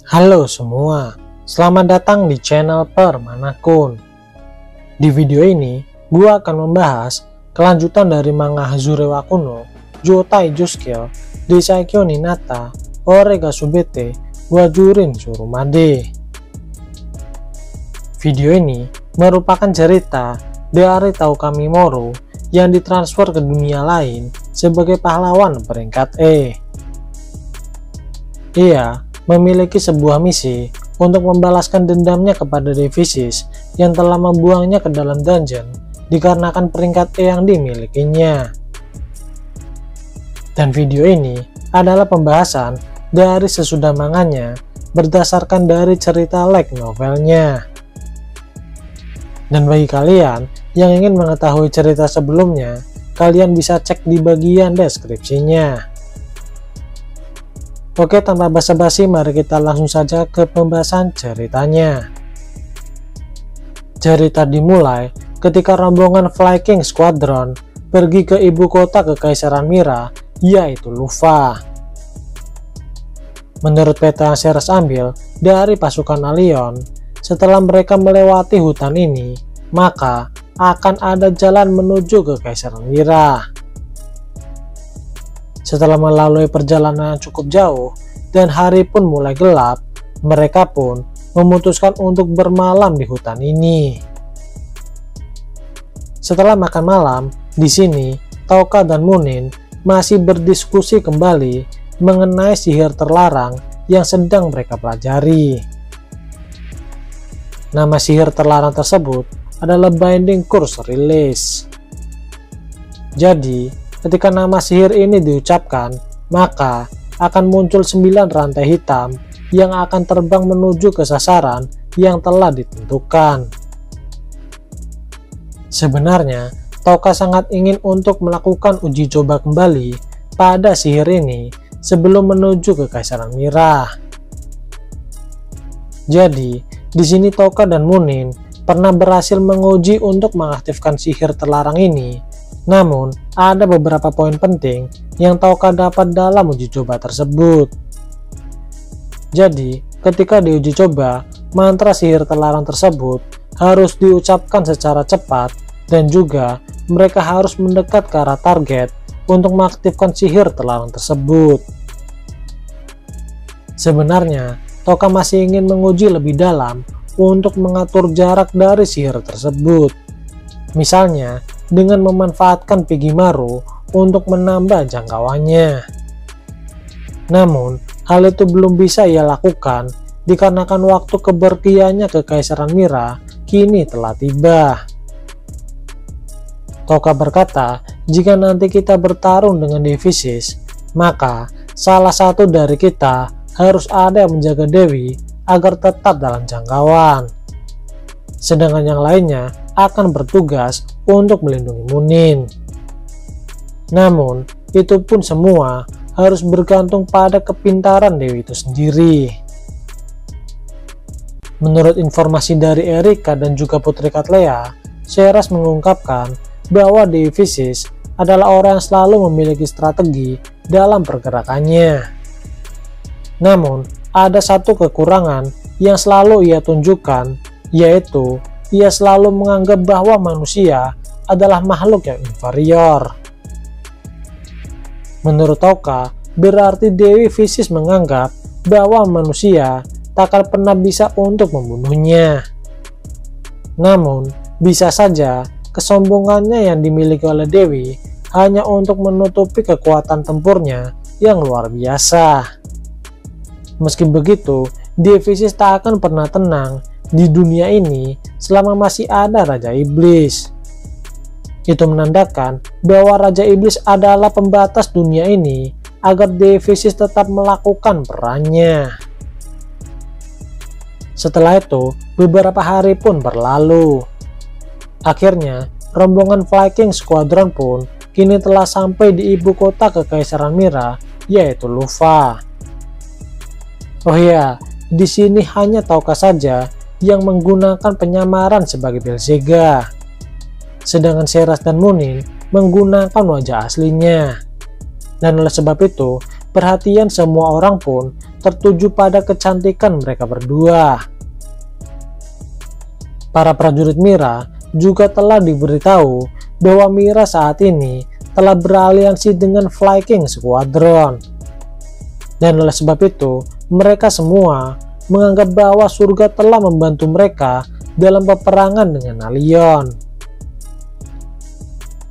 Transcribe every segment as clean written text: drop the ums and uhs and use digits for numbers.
Halo semua, selamat datang di channel Permanakun. Di video ini, gua akan membahas kelanjutan dari manga Hazure wa Kuno, Joutai Juskill, Desaikyo Ninata, Ore ga Subete, wa Jurin Tsurumade. Video ini merupakan cerita dari Tauka Mimoro yang ditransfer ke dunia lain sebagai pahlawan peringkat E. Ia memiliki sebuah misi untuk membalaskan dendamnya kepada Devisis yang telah membuangnya ke dalam dungeon dikarenakan peringkat E yang dimilikinya. Dan video ini adalah pembahasan dari sesudah manganya berdasarkan dari cerita light novelnya. Dan bagi kalian yang ingin mengetahui cerita sebelumnya, kalian bisa cek di bagian deskripsinya. Oke, tanpa basa-basi, mari kita langsung saja ke pembahasan ceritanya. Cerita dimulai ketika rombongan Flyking Squadron pergi ke ibu kota Kekaisaran Mira, yaitu Lufa. Menurut peta yang Ceres ambil dari pasukan Allion, setelah mereka melewati hutan ini, maka akan ada jalan menuju ke Kekaisaran Mira. Setelah melalui perjalanan yang cukup jauh dan hari pun mulai gelap, mereka pun memutuskan untuk bermalam di hutan ini. Setelah makan malam, di sini Tauka dan Munin masih berdiskusi kembali mengenai sihir terlarang yang sedang mereka pelajari. Nama sihir terlarang tersebut adalah Binding Curse Release. Jadi, ketika nama sihir ini diucapkan, maka akan muncul 9 rantai hitam yang akan terbang menuju ke sasaran yang telah ditentukan. Sebenarnya, Tauka sangat ingin untuk melakukan uji coba kembali pada sihir ini sebelum menuju ke Kekaisaran Mira. Jadi, di sini Tauka dan Munin pernah berhasil menguji untuk mengaktifkan sihir terlarang ini. Namun, ada beberapa poin penting yang Tauka dapat dalam uji coba tersebut. Jadi, ketika diuji coba, mantra sihir terlarang tersebut harus diucapkan secara cepat dan juga mereka harus mendekat ke arah target untuk mengaktifkan sihir terlarang tersebut. Sebenarnya, Tauka masih ingin menguji lebih dalam untuk mengatur jarak dari sihir tersebut. Misalnya, dengan memanfaatkan Pigimaru untuk menambah jangkauannya. Namun, hal itu belum bisa ia lakukan dikarenakan waktu kepergiannya ke Kekaisaran Mira kini telah tiba. Tauka berkata, jika nanti kita bertarung dengan Devisis, maka salah satu dari kita harus ada yang menjaga Dewi agar tetap dalam jangkauan. Sedangkan yang lainnya akan bertugas untuk melindungi Munin. Namun, itu pun semua harus bergantung pada kepintaran Dewi itu sendiri. Menurut informasi dari Erika dan juga Putri Cattleya, Ceres mengungkapkan bahwa Devisis adalah orang yang selalu memiliki strategi dalam pergerakannya. Namun, ada satu kekurangan yang selalu ia tunjukkan, yaitu ia selalu menganggap bahwa manusia adalah makhluk yang inferior. Menurut Tauka, berarti Dewi Visis menganggap bahwa manusia tak akan pernah bisa untuk membunuhnya. Namun, bisa saja kesombongannya yang dimiliki oleh Dewi hanya untuk menutupi kekuatan tempurnya yang luar biasa. Meski begitu, Devisis tak akan pernah tenang di dunia ini selama masih ada Raja Iblis. Itu menandakan bahwa Raja Iblis adalah pembatas dunia ini agar Devisis tetap melakukan perannya. Setelah itu, beberapa hari pun berlalu. Akhirnya, rombongan Flyking Squadron pun kini telah sampai di ibu kota Kekaisaran Mira, yaitu Lufa. Oh iya, di sini hanya Tauka saja yang menggunakan penyamaran sebagai Belzega. Sedangkan Ceres dan Munin menggunakan wajah aslinya. Dan oleh sebab itu, perhatian semua orang pun tertuju pada kecantikan mereka berdua. Para prajurit Mira juga telah diberitahu bahwa Mira saat ini telah beraliansi dengan Viking Squadron. Dan oleh sebab itu, mereka semua menganggap bahwa surga telah membantu mereka dalam peperangan dengan Allion.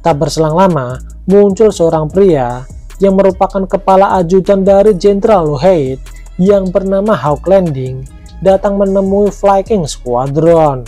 Tak berselang lama, muncul seorang pria yang merupakan kepala ajudan dari Jenderal Lougheed yang bernama Hawk Landing datang menemui Viking Squadron.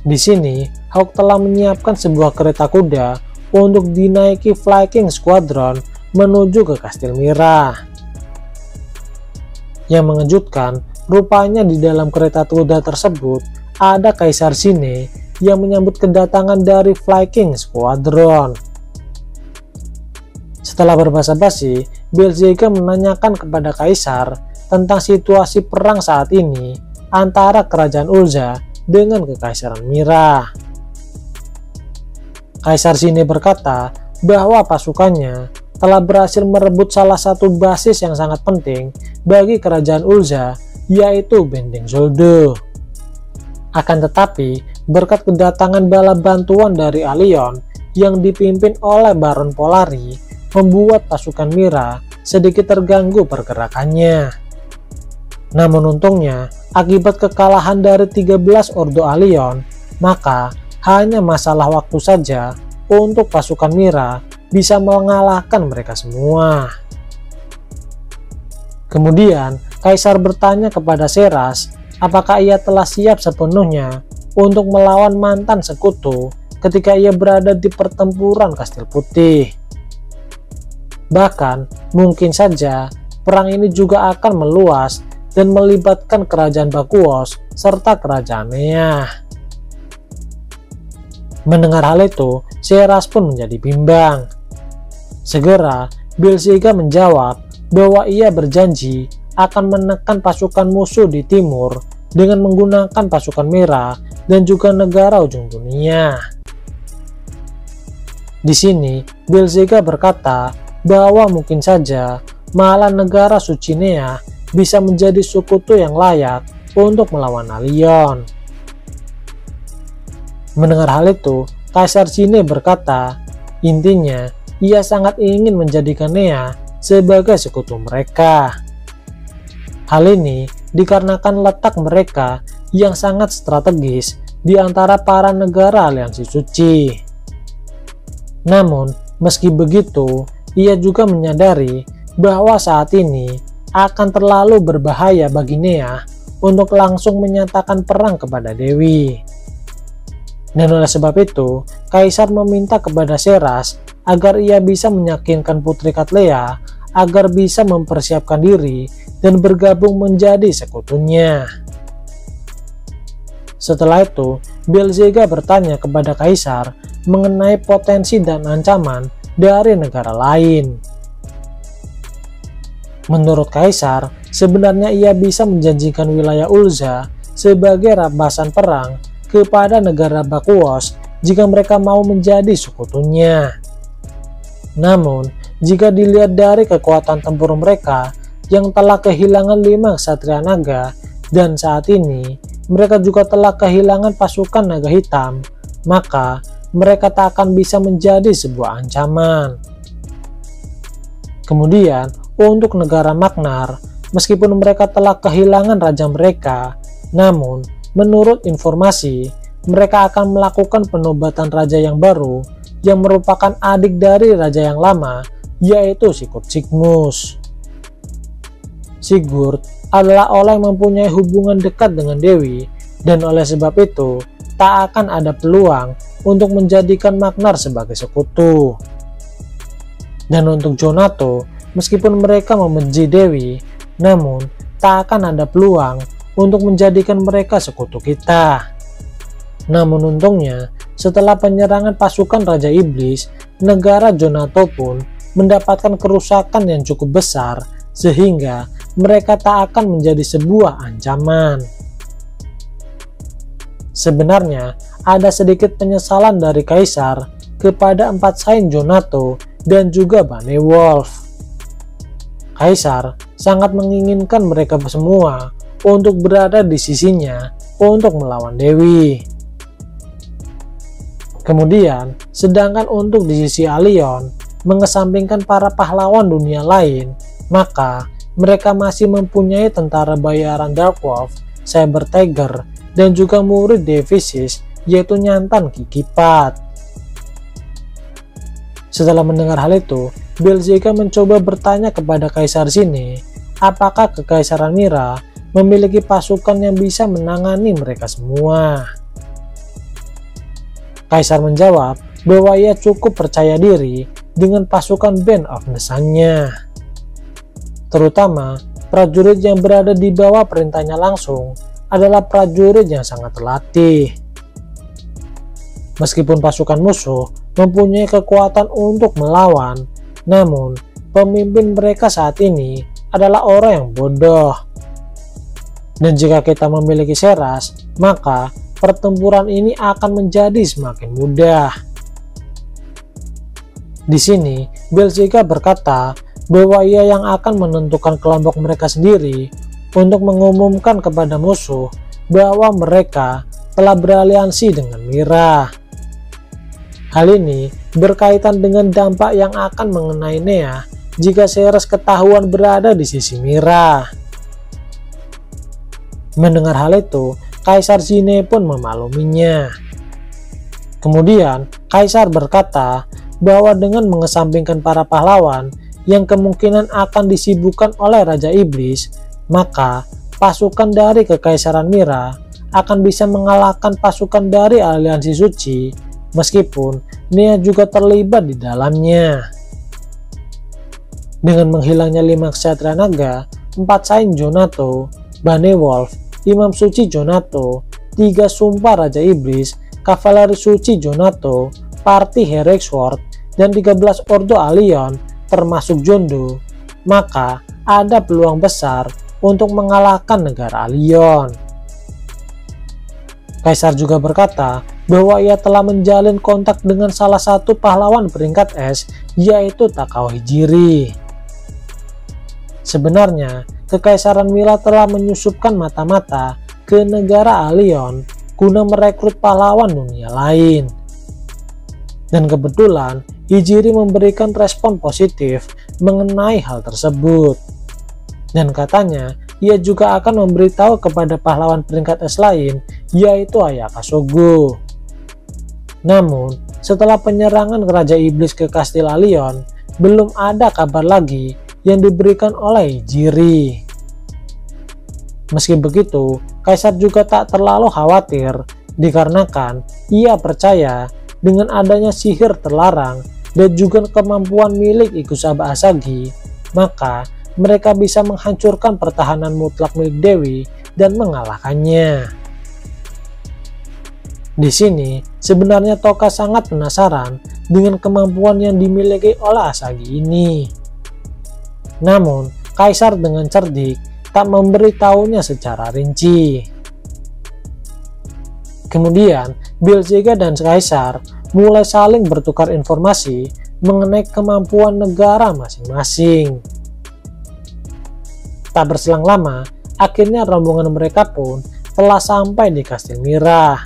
Di sini, Hawk telah menyiapkan sebuah kereta kuda untuk dinaiki Viking Squadron menuju ke Kastil Mira. Yang mengejutkan, rupanya di dalam kereta kuda tersebut ada Kaisar Sine yang menyambut kedatangan dari Viking Squadron. Setelah berbasa-basi, Belzega menanyakan kepada Kaisar tentang situasi perang saat ini antara Kerajaan Ulza dengan Kekaisaran Mira. Kaisar Sine berkata bahwa pasukannya telah berhasil merebut salah satu basis yang sangat penting bagi Kerajaan Ulza, yaitu Benteng Zoldo. Akan tetapi, berkat kedatangan bala bantuan dari Allion yang dipimpin oleh Baron Polari, membuat pasukan Mira sedikit terganggu pergerakannya. Namun untungnya, akibat kekalahan dari 13 Ordo Allion, maka hanya masalah waktu saja untuk pasukan Mira bisa mengalahkan mereka semua. Kemudian, Kaisar bertanya kepada Seras apakah ia telah siap sepenuhnya untuk melawan mantan sekutu ketika ia berada di pertempuran Kastil Putih. Bahkan, mungkin saja perang ini juga akan meluas dan melibatkan Kerajaan Bakuos serta Kerajaan Nea. Mendengar hal itu, Seras pun menjadi bimbang. Segera, Belzega menjawab bahwa ia berjanji akan menekan pasukan musuh di timur dengan menggunakan pasukan Mira dan juga negara ujung dunia. Di sini, Belzega berkata bahwa mungkin saja malah negara suci Nea bisa menjadi sekutu yang layak untuk melawan Allion. Mendengar hal itu, Kaisar Sine berkata, intinya ia sangat ingin menjadikan Nea sebagai sekutu mereka. Hal ini dikarenakan letak mereka yang sangat strategis di antara para negara aliansi suci. Namun, meski begitu, ia juga menyadari bahwa saat ini akan terlalu berbahaya bagi Nea untuk langsung menyatakan perang kepada Dewi. Dan oleh sebab itu, Kaisar meminta kepada Seras agar ia bisa meyakinkan Putri Cattleya agar bisa mempersiapkan diri dan bergabung menjadi sekutunya. Setelah itu, Belzega bertanya kepada Kaisar mengenai potensi dan ancaman dari negara lain. Menurut Kaisar, sebenarnya ia bisa menjanjikan wilayah Ulza sebagai rampasan perang kepada negara Bakuos jika mereka mau menjadi sekutunya. Namun, jika dilihat dari kekuatan tempur mereka yang telah kehilangan 5 Ksatria Naga dan saat ini mereka juga telah kehilangan pasukan naga hitam, maka mereka tak akan bisa menjadi sebuah ancaman. Kemudian, untuk negara Magnar, meskipun mereka telah kehilangan raja mereka, namun menurut informasi, mereka akan melakukan penobatan raja yang baru yang merupakan adik dari raja yang lama, yaitu Sigurd Sigmus. Sigurd adalah orang yang mempunyai hubungan dekat dengan Dewi, dan oleh sebab itu, tak akan ada peluang untuk menjadikan Magnar sebagai sekutu. Dan untuk Jonato, meskipun mereka membenci Dewi, namun tak akan ada peluang untuk menjadikan mereka sekutu kita. Namun untungnya, setelah penyerangan pasukan Raja Iblis, negara Jonato pun mendapatkan kerusakan yang cukup besar, sehingga mereka tak akan menjadi sebuah ancaman. Sebenarnya, ada sedikit penyesalan dari Kaisar kepada 4 Saint Jonato dan juga Bane Wolf. Kaisar sangat menginginkan mereka semua untuk berada di sisinya untuk melawan Dewi. Kemudian, sedangkan untuk di sisi Allion, mengesampingkan para pahlawan dunia lain, maka mereka masih mempunyai tentara bayaran Dark Wolf, Saber Tiger, dan juga murid Devisis, yaitu Nyantan Kikipat. Setelah mendengar hal itu, Belzega mencoba bertanya kepada Kaisar Sine, apakah Kekaisaran Mira memiliki pasukan yang bisa menangani mereka semua. Kaisar menjawab bahwa ia cukup percaya diri dengan pasukan Band of the Sun-nya, terutama prajurit yang berada di bawah perintahnya langsung adalah prajurit yang sangat terlatih. Meskipun pasukan musuh mempunyai kekuatan untuk melawan, namun pemimpin mereka saat ini adalah orang yang bodoh. Dan jika kita memiliki Seras, maka pertempuran ini akan menjadi semakin mudah. Di sini, Belzega berkata bahwa ia yang akan menentukan kelompok mereka sendiri untuk mengumumkan kepada musuh bahwa mereka telah beraliansi dengan Mira. Hal ini berkaitan dengan dampak yang akan mengenai Nea jika Seras ketahuan berada di sisi Mira. Mendengar hal itu, Kaisar Sine pun memakluminya. Kemudian, Kaisar berkata bahwa dengan mengesampingkan para pahlawan yang kemungkinan akan disibukkan oleh Raja Iblis, maka pasukan dari Kekaisaran Mira akan bisa mengalahkan pasukan dari Aliansi Suci, meskipun Nea juga terlibat di dalamnya. Dengan menghilangnya 5 ksatria naga, 4 Saint Jonato, Bane Wolf, Imam Suci Jonato, 3 Sumpah Raja Iblis, Kavaleri Suci Jonato, Parti Heroic Sword, dan 13 Ordo Allion termasuk Jondo, maka ada peluang besar untuk mengalahkan negara Allion. Kaisar juga berkata bahwa ia telah menjalin kontak dengan salah satu pahlawan peringkat es, yaitu Takao Hijiri. Sebenarnya, Kekaisaran Mira telah menyusupkan mata-mata ke negara Allion guna merekrut pahlawan dunia lain. Dan kebetulan, Hijiri memberikan respon positif mengenai hal tersebut. Dan katanya, ia juga akan memberitahu kepada pahlawan peringkat es lain, yaitu Ayaka Sogo. Namun, setelah penyerangan Raja Iblis ke Kastil Allion, belum ada kabar lagi yang diberikan oleh Hijiri. Meski begitu, Kaisar juga tak terlalu khawatir dikarenakan ia percaya dengan adanya sihir terlarang dan juga kemampuan milik Ikusaba Asagi, maka mereka bisa menghancurkan pertahanan mutlak milik Dewi dan mengalahkannya. Di sini, sebenarnya Toka sangat penasaran dengan kemampuan yang dimiliki oleh Asagi ini. Namun, Kaisar dengan cerdik tak memberitahunya secara rinci. Kemudian, Belzega dan Kaisar mulai saling bertukar informasi mengenai kemampuan negara masing-masing. Tak berselang lama, akhirnya rombongan mereka pun telah sampai di Kastil Mira.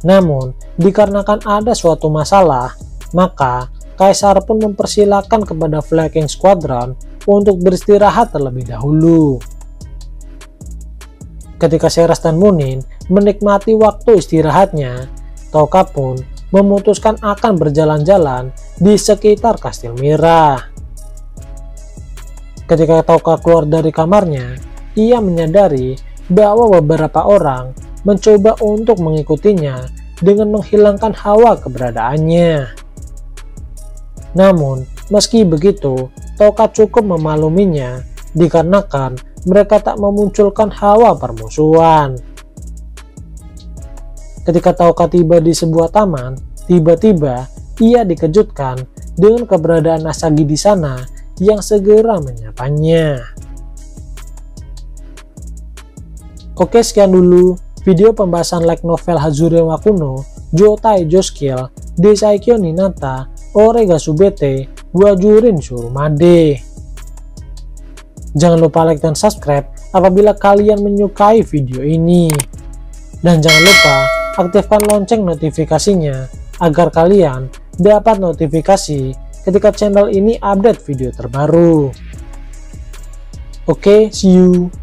Namun, dikarenakan ada suatu masalah, maka Kaisar pun mempersilahkan kepada Flanking Squadron untuk beristirahat terlebih dahulu. Ketika Seras dan Munin menikmati waktu istirahatnya, Toka pun memutuskan akan berjalan-jalan di sekitar Kastil Mira. Ketika Toka keluar dari kamarnya, ia menyadari bahwa beberapa orang mencoba untuk mengikutinya dengan menghilangkan hawa keberadaannya. Namun, meski begitu, Toka cukup memakluminya dikarenakan mereka tak memunculkan hawa permusuhan. Ketika Toka tiba di sebuah taman, tiba-tiba ia dikejutkan dengan keberadaan Asagi di sana yang segera menyapanya. Oke, sekian dulu video pembahasan light novel Hazure wa Kuno, Joutai Jouskyll, Desaikyo Ninata, ore ga su bete, gua jurin suruh made. Jangan lupa like dan subscribe apabila kalian menyukai video ini. Dan jangan lupa aktifkan lonceng notifikasinya agar kalian dapat notifikasi ketika channel ini update video terbaru. Oke, see you.